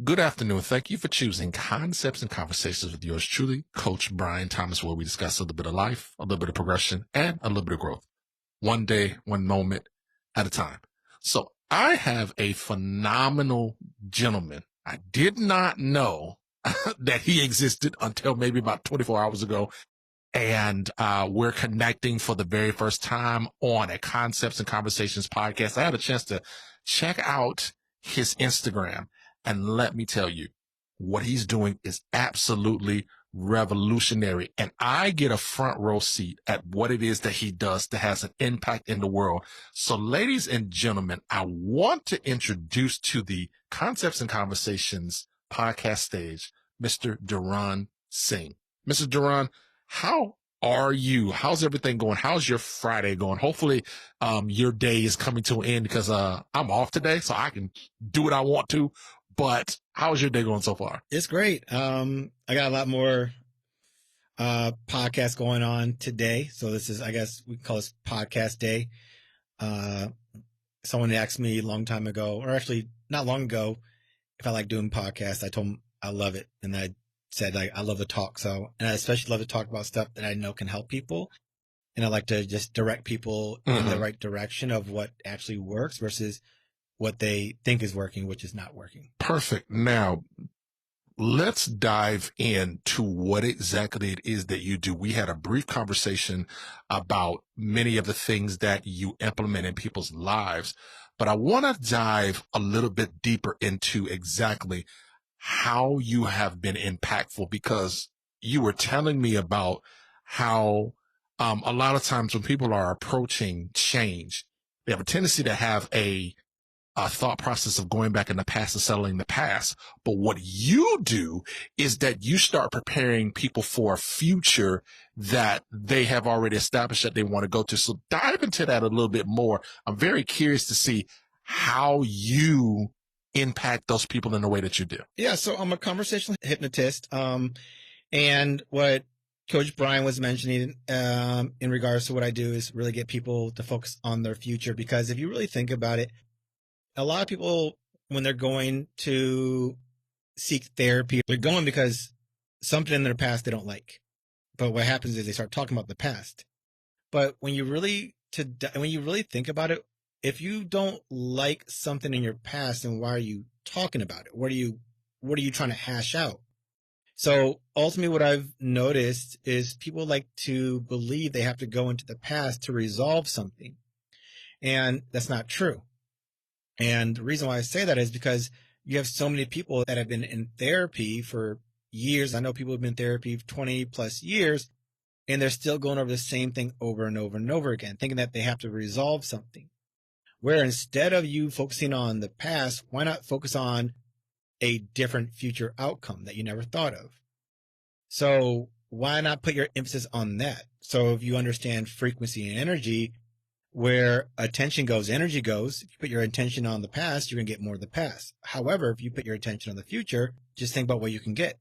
Good afternoon. Thank you for choosing Concepts and Conversations with yours truly, Coach Brian Thomas, where we discuss a little bit of life, a little bit of progression, and a little bit of growth. One day, one moment at a time. So I have a phenomenal gentleman. I did not know that he existed until maybe about 24 hours ago. And we're connecting for the very first time on a Concepts and Conversations podcast. I had a chance to check out his Instagram, and let me tell you, what he's doing is absolutely revolutionary. And I get a front row seat at what it is that he does that has an impact in the world. So ladies and gentlemen, I want to introduce to the Concepts and Conversations podcast stage, Mr. Deron Singh. Mr. Deron, how are you? How's everything going? How's your Friday going? Hopefully, your day is coming to an end because, I'm off today, so I can do what I want to. But how's your day going so far? It's great. I got a lot more podcasts going on today. So this is, I guess we call this podcast day. Someone asked me a long time ago, or actually not long ago, if I like doing podcasts. I told them I love it. And I said, I love to talk. So, and I especially love to talk about stuff that I know can help people. And I like to just direct people in the right direction of what actually works versus what they think is working, which is not working. Perfect. Now, let's dive into what exactly it is that you do. We had a brief conversation about many of the things that you implement in people's lives, but I want to dive a little bit deeper into exactly how you have been impactful, because you were telling me about how a lot of times when people are approaching change, they have a tendency to have a thought process of going back in the past and settling the past. But what you do is that you start preparing people for a future that they have already established that they want to go to. So dive into that a little bit more. I'm very curious to see how you impact those people in the way that you do. Yeah. So I'm a conversational hypnotist. And what Coach Brian was mentioning, in regards to what I do is really get people to focus on their future. Because if you really think about it, a lot of people, when they're going to seek therapy, they're going because something in their past they don't like. But what happens is they start talking about the past. But when you really think about it, if you don't like something in your past, then why are you talking about it? What are you trying to hash out? So ultimately what I've noticed is people like to believe they have to go into the past to resolve something. And that's not true. And the reason why I say that is because you have so many people that have been in therapy for years. I know people have been in therapy for 20 plus years, and they're still going over the same thing over and over and over again, thinking that they have to resolve something. Where instead of you focusing on the past, why not focus on a different future outcome that you never thought of? So why not put your emphasis on that? So if you understand frequency and energy, where attention goes, energy goes. If you put your attention on the past, you're going to get more of the past. However, if you put your attention on the future, just think about what you can get.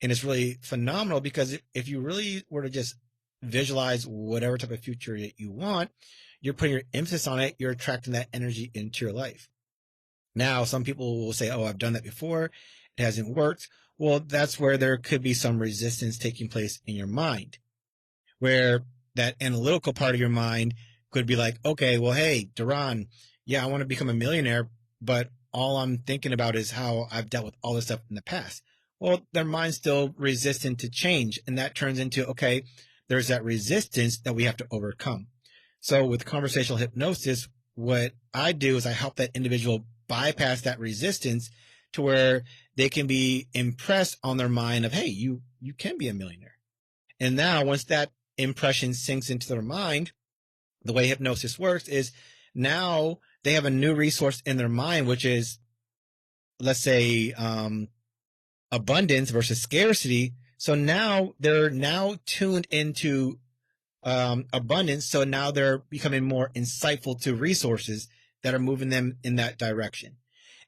And it's really phenomenal because if you really were to just visualize whatever type of future that you want, you're putting your emphasis on it. You're attracting that energy into your life. Now, some people will say, oh, I've done that before. It hasn't worked. Well, that's where there could be some resistance taking place in your mind, where that analytical part of your mind could be like, okay, well, hey, Deron, yeah, I want to become a millionaire, but all I'm thinking about is how I've dealt with all this stuff in the past. Well, their mind's still resistant to change. And that turns into, okay, there's that resistance that we have to overcome. So with conversational hypnosis, what I do is I help that individual bypass that resistance to where they can be impressed on their mind of, hey, you can be a millionaire. And now once that impression sinks into their mind, the way hypnosis works is now they have a new resource in their mind, which is, let's say, abundance versus scarcity. So now they're now tuned into abundance. So now they're becoming more insightful to resources that are moving them in that direction.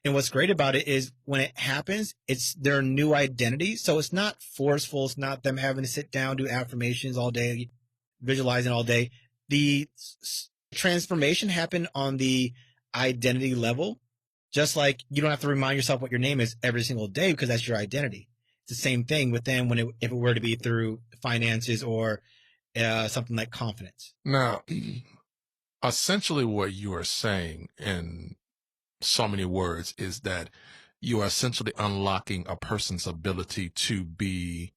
And what's great about it is when it happens, it's their new identity. So it's not forceful. It's not them having to sit down, do affirmations all day, visualizing all day. The transformation happened on the identity level. Just like you don't have to remind yourself what your name is every single day because that's your identity. It's the same thing with them if it were to be through finances or something like confidence. Now, essentially, what you are saying in so many words is that you are essentially unlocking a person's ability to be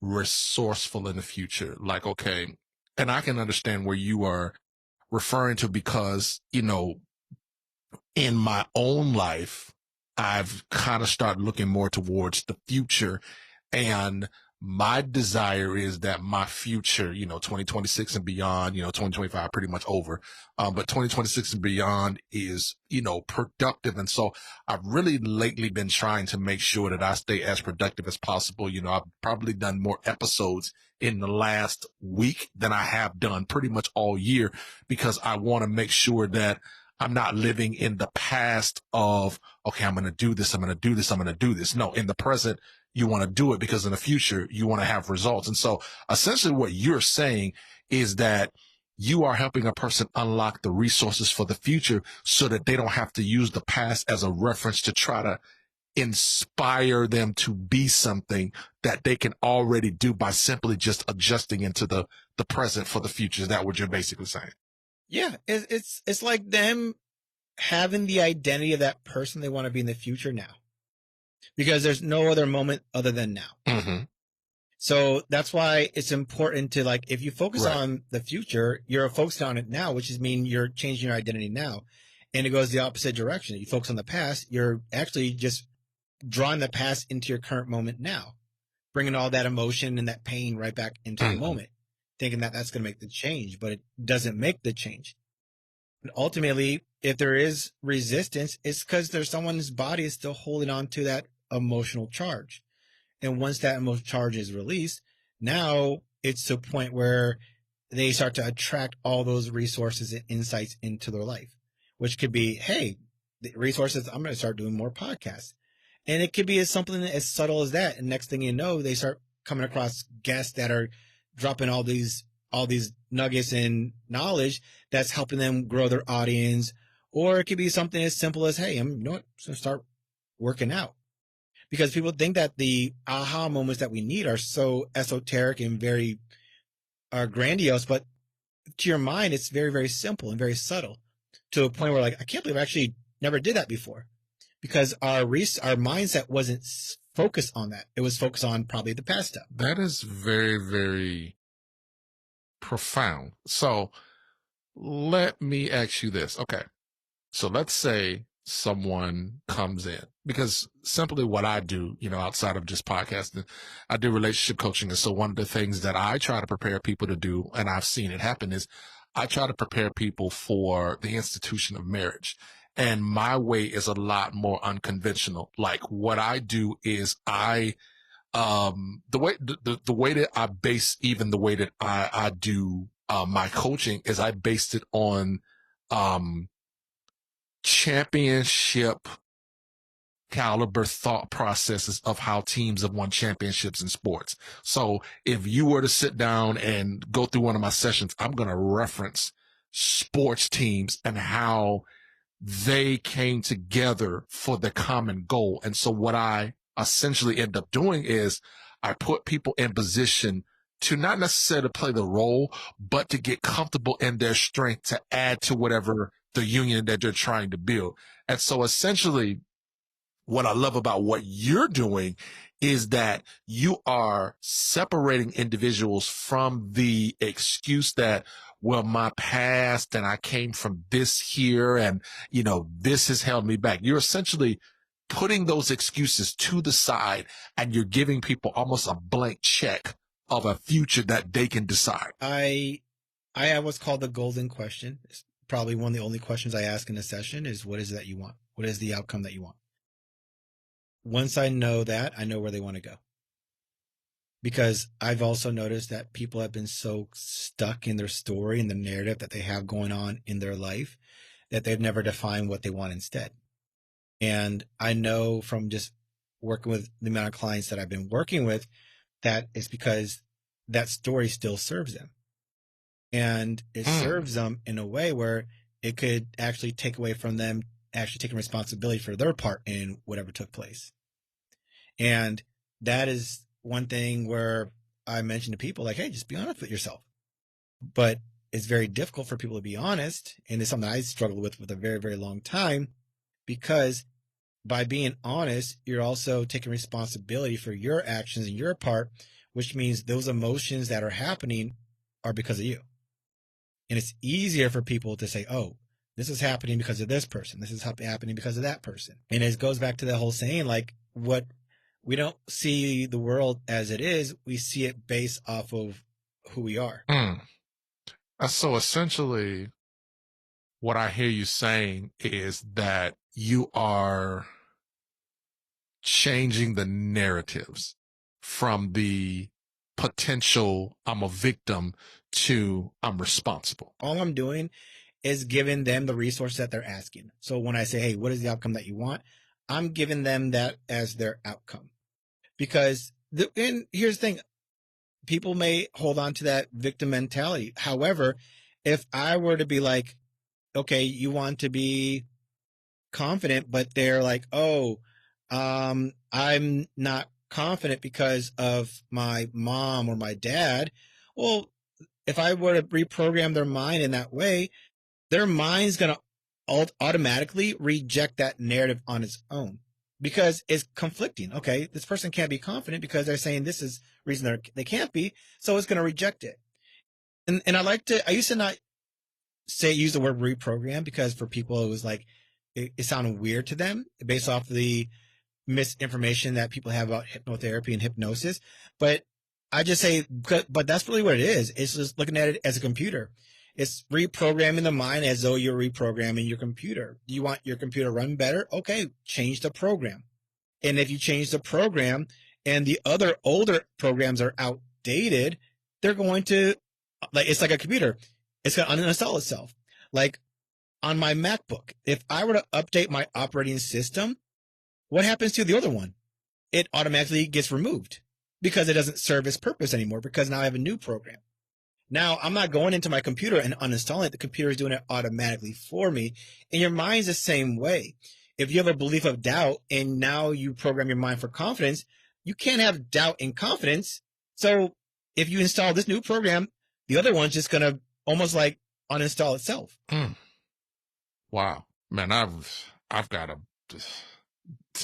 resourceful in the future. Like, okay, and I can understand where you are referring to because, in my own life, I've kind of started looking more towards the future. And my desire is that my future, 2026 and beyond, 2025 pretty much over. But 2026 and beyond is, productive. And so I've really lately been trying to make sure that I stay as productive as possible. I've probably done more episodes in the last week than I have done pretty much all year because I want to make sure that I'm not living in the past of, okay, I'm going to do this. I'm going to do this. I'm going to do this. No, in the present, you want to do it because in the future, you want to have results. And so essentially what you're saying is that you are helping a person unlock the resources for the future so that they don't have to use the past as a reference to try to inspire them to be something that they can already do by simply just adjusting into the present for the future. Is that what you're basically saying? Yeah, it's like them having the identity of that person they want to be in the future now, because there's no other moment other than now. Mm-hmm. So that's why it's important to, like, if you focus Right. on the future, you're focused on it now, which is mean you're changing your identity now. And it goes the opposite direction. You focus on the past, you're actually just drawing the past into your current moment now, bringing all that emotion and that pain right back into the moment, thinking that that's going to make the change, but it doesn't make the change. And ultimately, if there is resistance, it's because there's someone's body is still holding on to that emotional charge. And once that emotional charge is released, now it's to a point where they start to attract all those resources and insights into their life, which could be, hey, the resources, I'm going to start doing more podcasts. And it could be as something as subtle as that. And next thing you know, they start coming across guests that are dropping all these nuggets and knowledge that's helping them grow their audience. Or it could be something as simple as, hey, I'm going to start working out. Because people think that the aha moments that we need are so esoteric and very grandiose, but to your mind, it's very, very simple and very subtle, to a point where, like, I can't believe I actually never did that before, because our mindset wasn't focused on that. It was focused on probably the past stuff. That is very, very profound. So let me ask you this. Okay. So let's say someone comes in, because simply what I do, outside of just podcasting, I do relationship coaching. And so one of the things that I try to prepare people to do, and I've seen it happen, is I try to prepare people for the institution of marriage. And my way is a lot more unconventional. Like, what I do is the way that I base, even the way that I do my coaching, is I based it on championship caliber thought processes of how teams have won championships in sports. So if you were to sit down and go through one of my sessions, I'm going to reference sports teams and how they came together for the common goal. And so what I essentially end up doing is I put people in position to not necessarily play the role, but to get comfortable in their strength to add to whatever the union that they're trying to build. And so essentially, what I love about what you're doing is that you are separating individuals from the excuse that, well, my past and I came from this here and, this has held me back. You're essentially putting those excuses to the side and you're giving people almost a blank check of a future that they can decide. I have what's called the golden question. It's probably one of the only questions I ask in a session is, what is it that you want? What is the outcome that you want? Once I know that, I know where they want to go. Because I've also noticed that people have been so stuck in their story and the narrative that they have going on in their life that they've never defined what they want instead. And I know from just working with the amount of clients that I've been working with, that it's because that story still serves them. And it serves them in a way where it could actually take away from them actually taking responsibility for their part in whatever took place. And that is one thing where I mention to people like, hey, just be honest with yourself. But it's very difficult for people to be honest. And it's something I struggled with a very, very long time, because by being honest, you're also taking responsibility for your actions and your part, which means those emotions that are happening are because of you. And it's easier for people to say, oh, this is happening because of this person. This is happening because of that person. And it goes back to the whole saying, like, what we don't see the world as it is, we see it based off of who we are. So essentially, what I hear you saying is that you are changing the narratives from the potential I'm a victim to I'm responsible. All I'm doing is giving them the resource that they're asking. So when I say, hey, what is the outcome that you want? I'm giving them that as their outcome. Because and here's the thing, people may hold on to that victim mentality. However, if I were to be like, okay, you want to be confident, but they're like, oh, I'm not confident because of my mom or my dad. Well, if I were to reprogram their mind in that way, their mind's going to automatically reject that narrative on its own, because it's conflicting. Okay, this person can't be confident because they're saying this is reason they can't be, so it's going to reject it. And I used to not use the word reprogram, because for people it was like it sounded weird to them based off the misinformation that people have about hypnotherapy and hypnosis. But I just say, but that's really what it is. It's just looking at it as a computer. It's reprogramming the mind as though you're reprogramming your computer. You want your computer to run better? Okay, change the program. And if you change the program and the other older programs are outdated, they're going to, like, it's like a computer. It's going to uninstall itself. Like on my MacBook, if I were to update my operating system, what happens to the other one? It automatically gets removed because it doesn't serve its purpose anymore, because now I have a new program. Now I'm not going into my computer and uninstalling it. The computer is doing it automatically for me. And your mind's the same way. If you have a belief of doubt and now you program your mind for confidence, you can't have doubt and confidence. So if you install this new program, the other one's just going to almost like uninstall itself. Wow, man, I've got a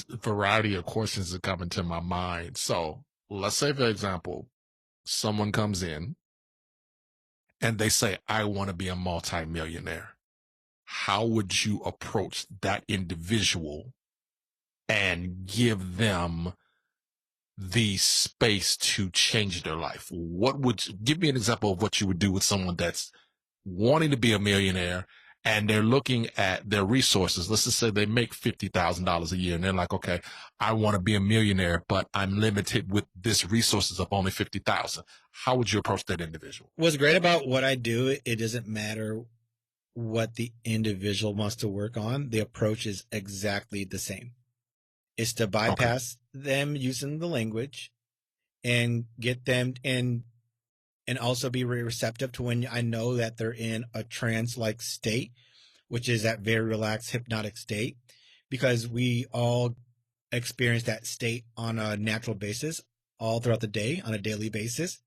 variety of questions that come into my mind. So let's say, for example, someone comes in and they say, I want to be a multimillionaire. How would you approach that individual and give them the space to change their life? Give me an example of what you would do with someone that's wanting to be a millionaire and they're looking at their resources. Let's just say they make $50,000 a year and they're like, okay, I want to be a millionaire, but I'm limited with this resources of only 50,000. How would you approach that individual? What's great about what I do, it doesn't matter what the individual wants to work on. The approach is exactly the same. It's to bypass them using the language and get them and also be very receptive to when I know that they're in a trance-like state, which is that very relaxed hypnotic state, because we all experience that state on a natural basis all throughout the day on a daily basis.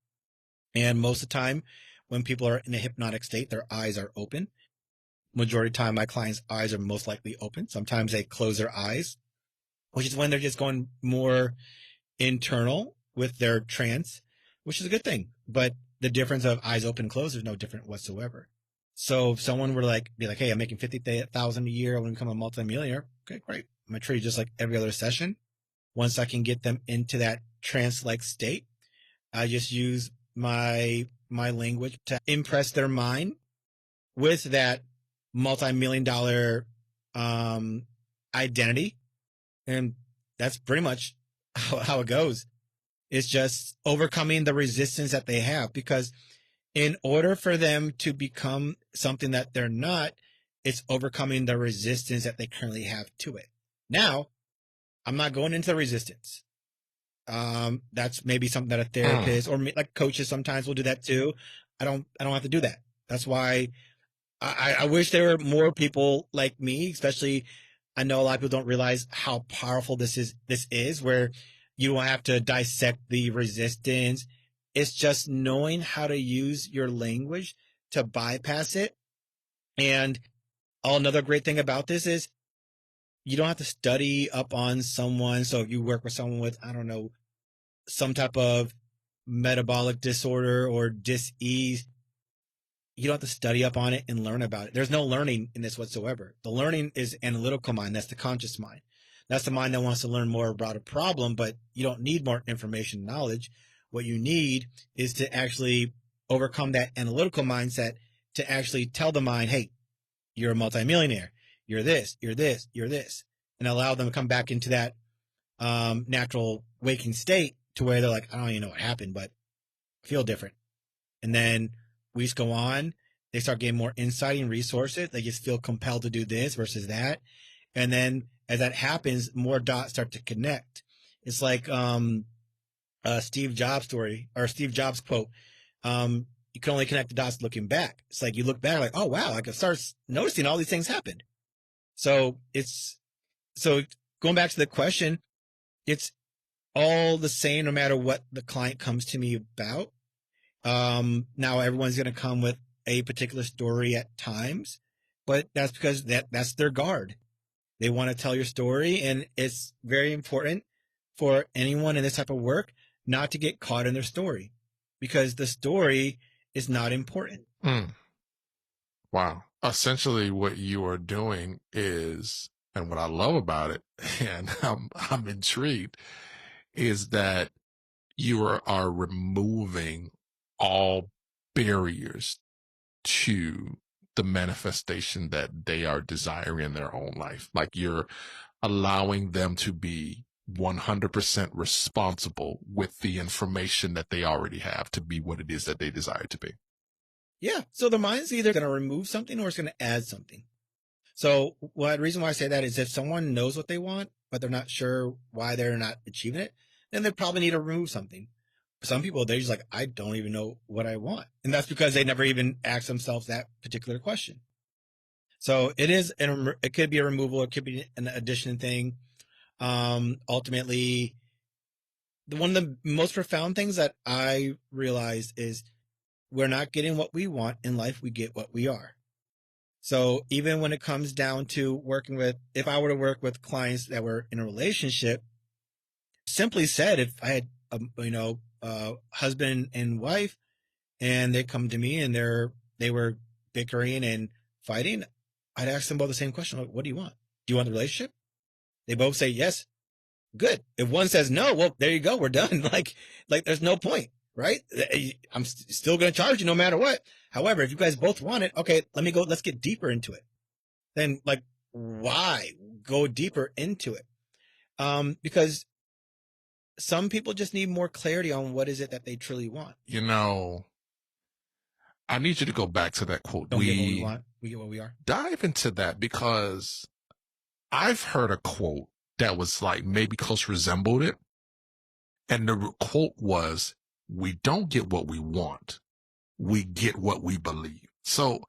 And most of the time when people are in a hypnotic state, their eyes are open. Majority of the time, my clients' eyes are most likely open. Sometimes they close their eyes, which is when they're just going more internal with their trance, which is a good thing. But the difference of eyes open and closed is no different whatsoever. So if someone were be like, hey, I'm making $50,000 a year, I want to become a multimillionaire. Okay, great. I'm going to treat you just like every other session. Once I can get them into that trance-like state, I just use my language to impress their mind with that multi-million-dollar identity. And that's pretty much how it goes. It's just overcoming the resistance that they have, because in order for them to become something that they're not, it's overcoming the resistance that they currently have to it. Now, I'm not going into the resistance. That's maybe something that a therapist or like coaches sometimes will do that too. I don't have to do that. That's why I wish there were more people like me, especially I know a lot of people don't realize how powerful this is where you don't have to dissect the resistance. It's just knowing how to use your language to bypass it. And another great thing about this is you don't have to study up on someone. So if you work with someone with, I don't know, some type of metabolic disorder or dis-ease, you don't have to study up on it and learn about it. There's no learning in this whatsoever. The learning is analytical mind. That's the conscious mind. That's the mind that wants to learn more about a problem, but you don't need more information and knowledge. What you need is to actually overcome that analytical mindset to actually tell the mind, hey, you're a multimillionaire. You're this, you're this, you're this, and allow them to come back into that natural waking state to where they're like, I don't even know what happened, but I feel different. And then weeks go on, they start getting more insight and resources. They just feel compelled to do this versus that. And then as that happens, more dots start to connect. It's like Steve Jobs story or Steve Jobs quote. You can only connect the dots looking back. It's like you look back like, oh wow, I can start noticing all these things happened. So going back to the question, it's all the same no matter what the client comes to me about. Now everyone's going to come with a particular story at times, but that's because that's their guard. They want to tell your story, and it's very important for anyone in this type of work not to get caught in their story because the story is not important. Wow. Essentially what you are doing is, and what I love about it, and I'm intrigued, is that you are removing all barriers to the manifestation that they are desiring in their own life. Like you're allowing them to be 100% responsible with the information that they already have to be what it is that they desire to be. Yeah. So the mind's either going to remove something or it's going to add something. So the reason why I say that is if someone knows what they want, but they're not sure why they're not achieving it, then they probably need to remove something. Some people, they're just like, I don't even know what I want. And that's because they never even ask themselves that particular question. So it could be a removal. It could be an addition thing. Ultimately, one of the most profound things that I realized is we're not getting what we want in life. We get what we are. So even when it comes down to if I were to work with clients that were in a relationship, simply said, if I had, husband and wife and they come to me and they were bickering and fighting, I'd ask them both the same question. Like, what do you want? Do you want the relationship? They both say yes. Good. If one says no, well, there you go. We're done. Like there's no point, right? I'm still going to charge you no matter what. However, if you guys both want it, okay, let's get deeper into it. Then why go deeper into it? Because some people just need more clarity on what is it that they truly want. I need you to go back to that quote. Don't get what we want. We get what we are. Dive into that because I've heard a quote that was like maybe close resembled it. And the quote was, we don't get what we want. We get what we believe. So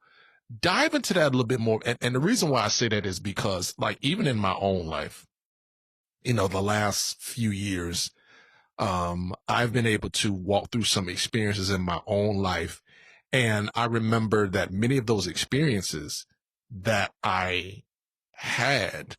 dive into that a little bit more. And the reason why I say that is because even in my own life, the last few years, I've been able to walk through some experiences in my own life. And I remember that many of those experiences that I had,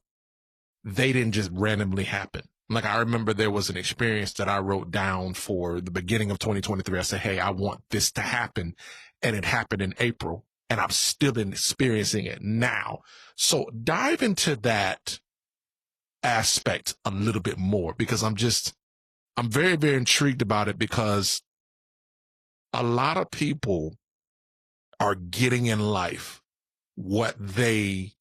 they didn't just randomly happen. I remember there was an experience that I wrote down for the beginning of 2023. I said, hey, I want this to happen. And it happened in April and I'm still experiencing it now. So dive into that aspect a little bit more because I'm very, very intrigued about it because a lot of people are getting in life what they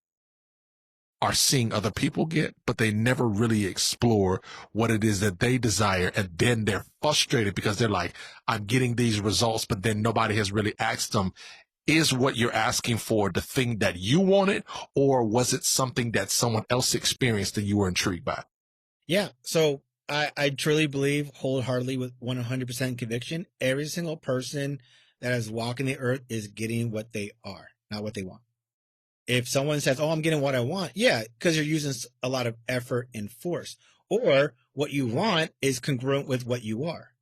are seeing other people get, but they never really explore what it is that they desire. And then they're frustrated because they're like, I'm getting these results, but then nobody has really asked them, is what you're asking for the thing that you wanted, or was it something that someone else experienced and you were intrigued by? Yeah. So I truly believe wholeheartedly with 100% conviction, every single person that is walking the earth is getting what they are, not what they want. If someone says, "Oh, I'm getting what I want," yeah, because you're using a lot of effort and force, or what you want is congruent with what you are.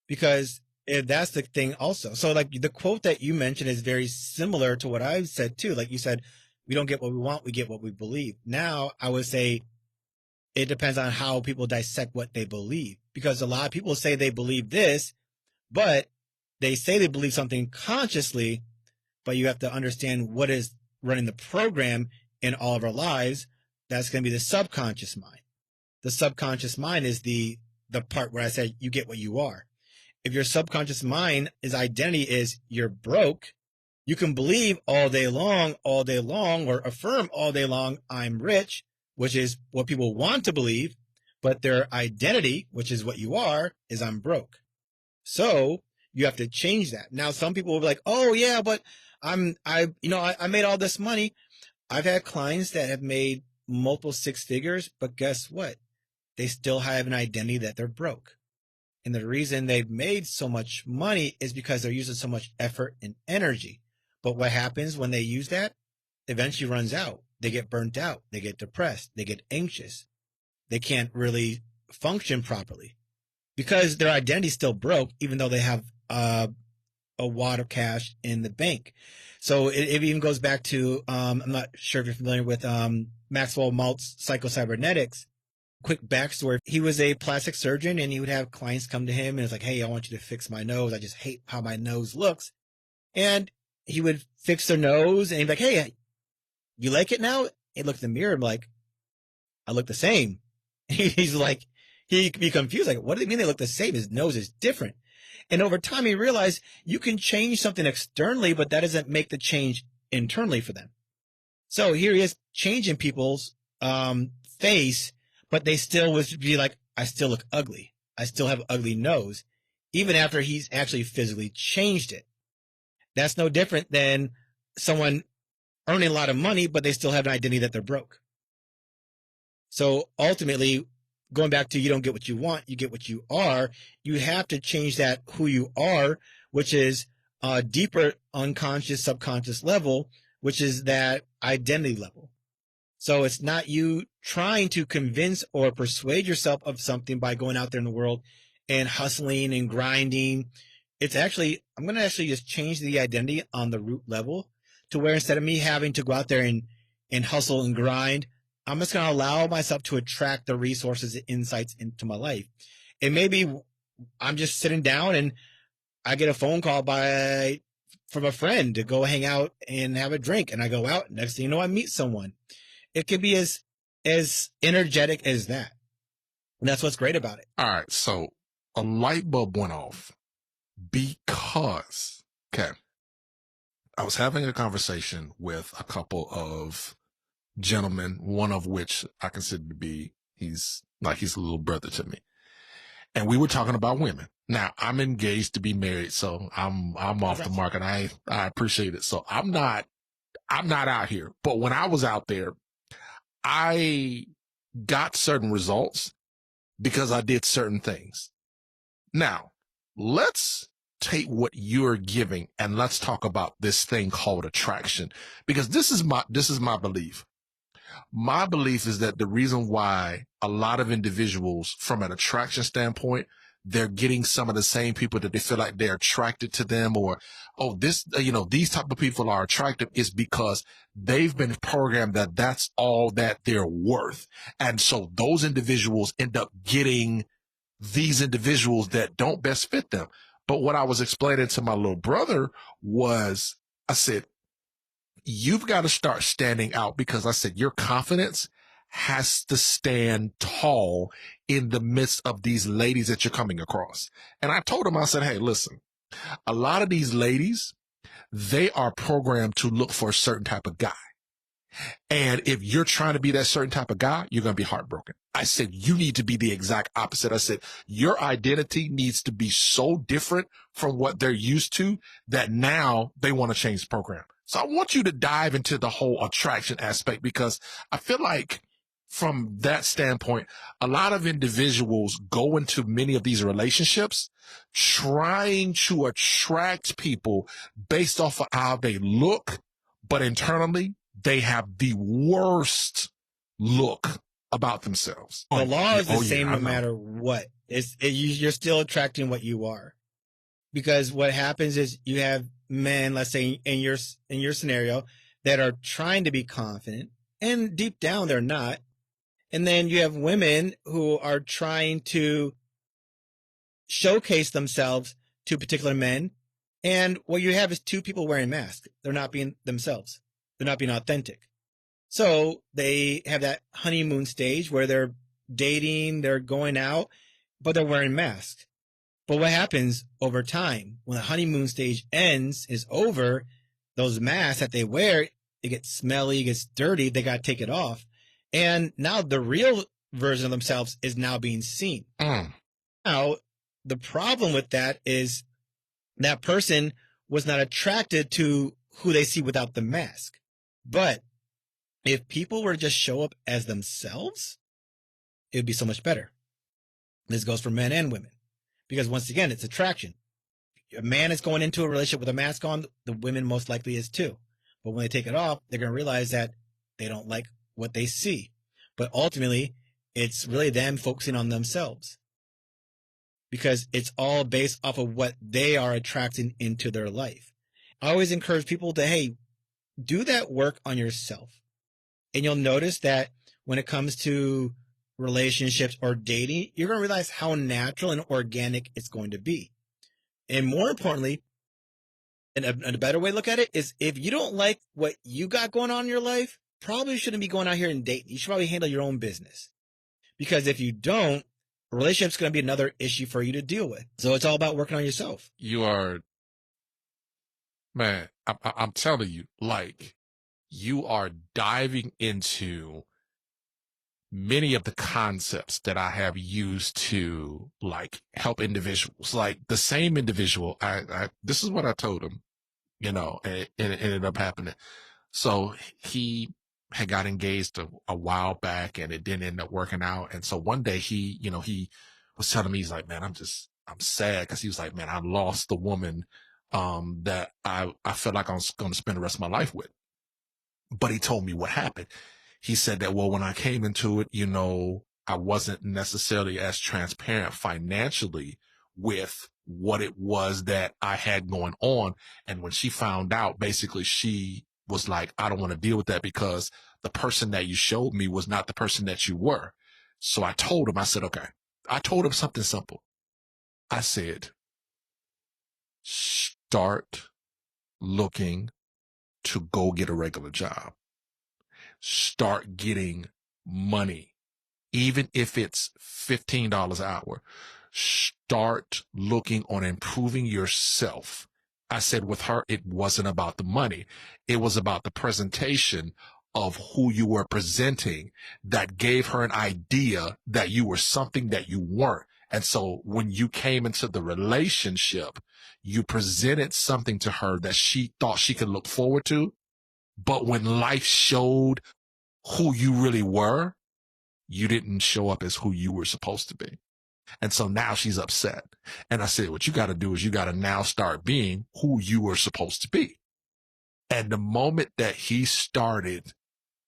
Because that's the thing also. So like the quote that you mentioned is very similar to what I've said too. Like you said, we don't get what we want, we get what we believe. Now I would say it depends on how people dissect what they believe, because a lot of people say they believe this, but they say they believe something consciously, but you have to understand what is running the program in all of our lives. That's going to be the subconscious mind. The subconscious mind is the part where I said you get what you are. If your subconscious mind is identity is you're broke, you can believe all day long, or affirm all day long, I'm rich, which is what people want to believe, but their identity, which is what you are, is I'm broke. So you have to change that. Now, some people will be like, oh yeah, but I made all this money. I've had clients that have made multiple six figures, but guess what? They still have an identity that they're broke. And the reason they've made so much money is because they're using so much effort and energy. But what happens when they use that? Eventually runs out. They get burnt out. They get depressed. They get anxious. They can't really function properly because their identity still broke, even though they have a wad of cash in the bank. So it even goes back to, I'm not sure if you're familiar with Maxwell Maltz psychocybernetics. Quick backstory. He was a plastic surgeon and he would have clients come to him and it's like, hey, I want you to fix my nose. I just hate how my nose looks. And he would fix their nose and he'd be like, hey, you like it now? He looked in the mirror and be like, I look the same. He's like, he'd be confused. Like, what do they mean they look the same? His nose is different. And over time, he realized you can change something externally, but that doesn't make the change internally for them. So here he is changing people's face, but they still would be like, I still look ugly. I still have an ugly nose, even after he's actually physically changed it. That's no different than someone earning a lot of money, but they still have an identity that they're broke. So ultimately, going back to you don't get what you want, you get what you are. You have to change that who you are, which is a deeper unconscious, subconscious level, which is that identity level. So it's not you trying to convince or persuade yourself of something by going out there in the world and hustling and grinding. It's actually, I'm going to actually just change the identity on the root level to where instead of me having to go out there and hustle and grind, I'm just going to allow myself to attract the resources and insights into my life. And maybe I'm just sitting down and I get a phone call from a friend to go hang out and have a drink. And I go out. Next thing you know, I meet someone. It could be as energetic as that. And that's what's great about it. All right. So a light bulb went off because, okay, I was having a conversation with a couple of gentlemen, one of which I consider to be, he's a little brother to me. And we were talking about women. Now I'm engaged to be married, so I'm off the market. I appreciate it. So I'm not out here. But when I was out there, I got certain results because I did certain things. Now, let's take what you're giving and let's talk about this thing called attraction, because this is my belief. My belief is that the reason why a lot of individuals from an attraction standpoint, they're getting some of the same people that they feel like they're attracted to them, or, these type of people are attractive, is because they've been programmed that that's all that they're worth. And so those individuals end up getting these individuals that don't best fit them. But what I was explaining to my little brother was, I said, you've got to start standing out, because I said, your confidence has to stand tall in the midst of these ladies that you're coming across. And I told him, I said, hey, listen, a lot of these ladies, they are programmed to look for a certain type of guy. And if you're trying to be that certain type of guy, you're going to be heartbroken. I said, you need to be the exact opposite. I said, your identity needs to be so different from what they're used to that now they want to change the program. So I want you to dive into the whole attraction aspect, because I feel like from that standpoint, a lot of individuals go into many of these relationships trying to attract people based off of how they look, but internally they have the worst look about themselves. The law is the yeah, same I no know. matter what. You're still attracting what you are. Because what happens is you have men, let's say in your scenario, that are trying to be confident, and deep down they're not. And then you have women who are trying to showcase themselves to particular men. And what you have is two people wearing masks. They're not being themselves. They're not being authentic. So they have that honeymoon stage where they're dating, they're going out, but they're wearing masks. But what happens over time when the honeymoon stage is over, those masks that they wear, it gets smelly, it gets dirty, they got to take it off. And now the real version of themselves is now being seen. Now, the problem with that is that person was not attracted to who they see without the mask. But if people were to just show up as themselves, it would be so much better. This goes for men and women. Because once again, it's attraction. A man is going into a relationship with a mask on, the women most likely is too. But when they take it off, they're going to realize that they don't like what they see. But ultimately, it's really them focusing on themselves. Because it's all based off of what they are attracting into their life. I always encourage people to, hey, do that work on yourself. And you'll notice that when it comes to relationships or dating, you're going to realize how natural and organic it's going to be. And more importantly, and a better way to look at it is if you don't like what you got going on in your life, probably shouldn't be going out here and dating. You should probably handle your own business. Because if you don't, a relationship's going to be another issue for you to deal with. So it's all about working on yourself. You are, man, I'm telling you, like, you are diving into many of the concepts that I have used to like help individuals. Like the same individual, this is what I told him, and it ended up happening. So he had got engaged a while back and it didn't end up working out. And so one day he was telling me, he's like, man, I'm sad. Because he was like, man, I lost the woman that I felt like I was going to spend the rest of my life with. But he told me what happened. He said that, well, when I came into it, I wasn't necessarily as transparent financially with what it was that I had going on. And when she found out, basically she was like, I don't want to deal with that because the person that you showed me was not the person that you were. So I told him, I said, okay. I told him something simple. I said, start looking to go get a regular job. Start getting money, even if it's $15 an hour. Start looking on improving yourself. I said with her, it wasn't about the money. It was about the presentation of who you were presenting that gave her an idea that you were something that you weren't. And so when you came into the relationship, you presented something to her that she thought she could look forward to. But when life showed who you really were, you didn't show up as who you were supposed to be. And so now she's upset. And I said, what you got to do is you got to now start being who you were supposed to be. And the moment that he started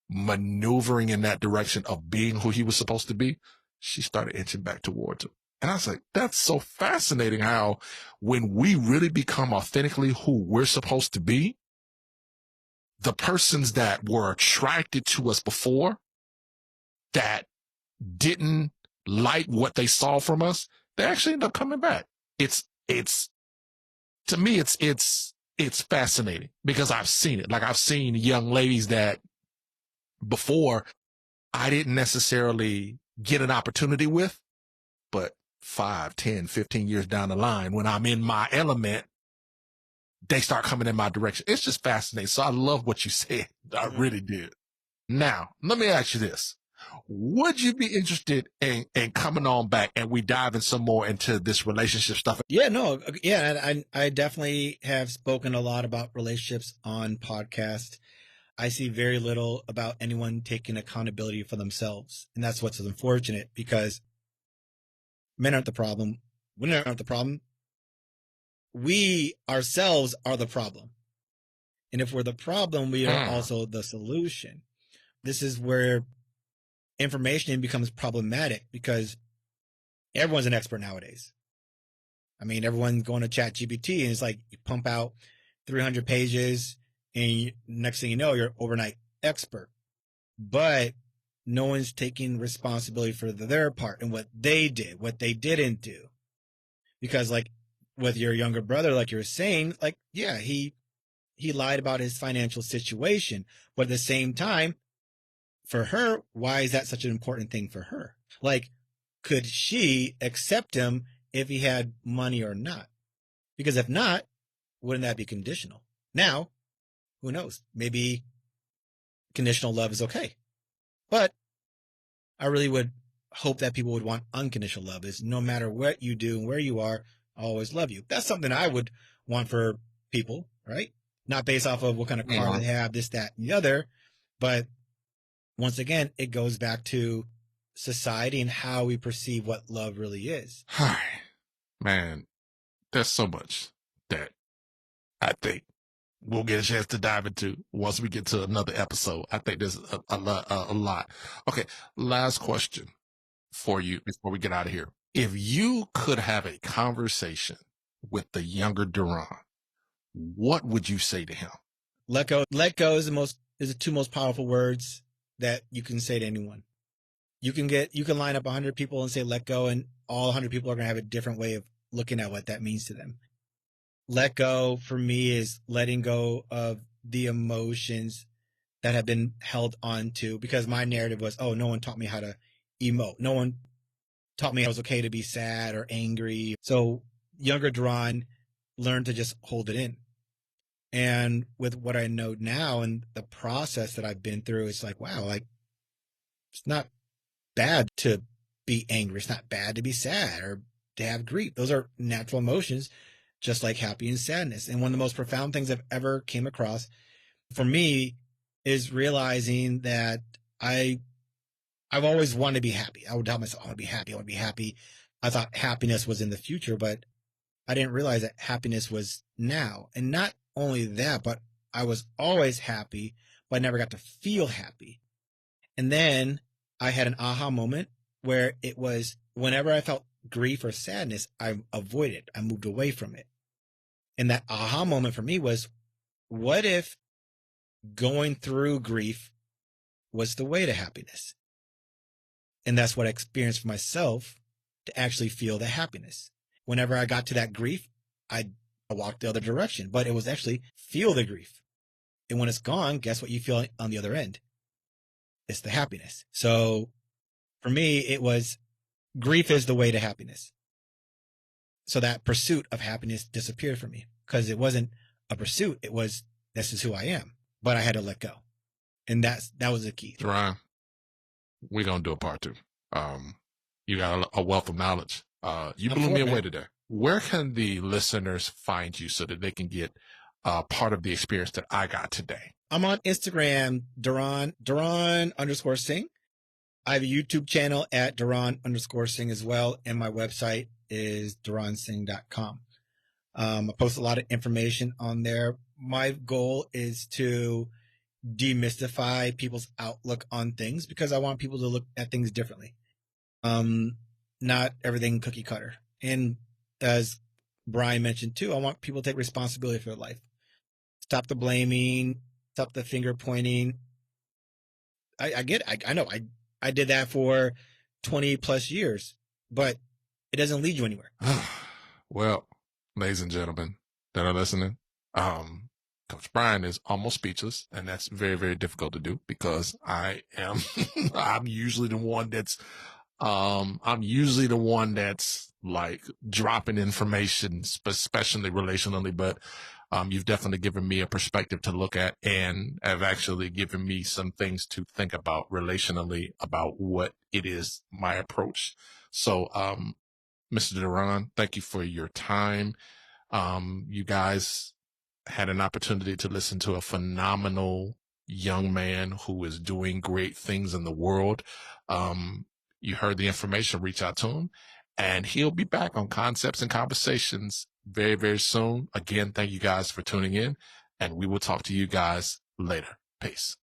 maneuvering in that direction of being who he was supposed to be, she started inching back towards him. And I was like, that's so fascinating how when we really become authentically who we're supposed to be, the persons that were attracted to us before that didn't like what they saw from us, they actually end up coming back. It's to me, it's fascinating because I've seen it. Like I've seen young ladies that before I didn't necessarily get an opportunity with, but 5, 10, 15 years down the line, when I'm in my element, they start coming in my direction. It's just fascinating. So I love what you said. I really did. Now, let me ask you this. Would you be interested in coming on back and we dive in some more into this relationship stuff? Yeah, no. Yeah. I definitely have spoken a lot about relationships on podcast. I see very little about anyone taking accountability for themselves. And that's what's unfortunate because men aren't the problem. Women aren't the problem. We ourselves are the problem. And if we're the problem, we are Hmm. also the solution. This is where information becomes problematic because everyone's an expert nowadays. I mean, everyone's going to chat GPT and it's like you pump out 300 pages and next thing you know, you're overnight expert. But no one's taking responsibility for their part and what they did, what they didn't do. Because like with your younger brother, like you're saying, like, yeah, he lied about his financial situation. But at the same time, for her, why is that such an important thing for her? Like, could she accept him if he had money or not? Because if not, wouldn't that be conditional? Now, who knows? Maybe conditional love is okay. But I really would hope that people would want unconditional love is no matter what you do and where you are, I always love you. That's something I would want for people, right? Not based off of what kind of car Mhm. they have, this, that, and the other. But once again, it goes back to society and how we perceive what love really is. Man, there's so much that I think we'll get a chance to dive into once we get to another episode. I think there's a lot. Okay, last question for you before we get out of here. If you could have a conversation with the younger Deron, what would you say to him? Let go. Let go is the two most powerful words that you can say to anyone. You can line up 100 people and say let go, and all 100 people are going to have a different way of looking at what that means to them. Let go for me is letting go of the emotions that have been held on to, because my narrative was, oh, no one taught me how to emote. No one taught me it was okay to be sad or angry. So younger Deron learned to just hold it in. And with what I know now and the process that I've been through, it's like, wow, like it's not bad to be angry. It's not bad to be sad or to have grief. Those are natural emotions, just like happy and sadness. And one of the most profound things I've ever came across for me is realizing that I've always wanted to be happy. I would tell myself, I want to be happy. I want to be happy. I thought happiness was in the future, but I didn't realize that happiness was now. And not only that, but I was always happy, but I never got to feel happy. And then I had an aha moment where it was whenever I felt grief or sadness, I avoided, I moved away from it. And that aha moment for me was, what if going through grief was the way to happiness? And that's what I experienced for myself to actually feel the happiness. Whenever I got to that grief, I walked the other direction, but it was actually feel the grief. And when it's gone, guess what you feel on the other end? It's the happiness. So for me, it was grief is the way to happiness. So that pursuit of happiness disappeared from me because it wasn't a pursuit. It was, this is who I am, but I had to let go. And that was the key. Deron, we're going to do a part two. You got a wealth of knowledge. You I'm blew for me it, man. away today. Where can the listeners find you so that they can get part of the experience that I got today? I'm on Instagram, Deron_Singh. I have a YouTube channel at Deron_Singh as well. And my website is DeronSingh.com. I post a lot of information on there. My goal is to demystify people's outlook on things because I want people to look at things differently. Not everything cookie cutter. And as Brian mentioned too, I want people to take responsibility for their life. Stop the blaming, stop the finger pointing. I get it. I know I did that for 20 plus years, but it doesn't lead you anywhere. Well, ladies and gentlemen that are listening, Coach Brian is almost speechless, and that's very, very difficult to do because I am, I'm usually the one that's like dropping information, especially relationally, but you've definitely given me a perspective to look at and have actually given me some things to think about relationally about what it is, my approach. So, Mr. Deron, thank you for your time. You guys had an opportunity to listen to a phenomenal young man who is doing great things in the world. You heard the information, reach out to him, and he'll be back on Concepts and Conversations very, very soon. Again, thank you guys for tuning in, and we will talk to you guys later. Peace.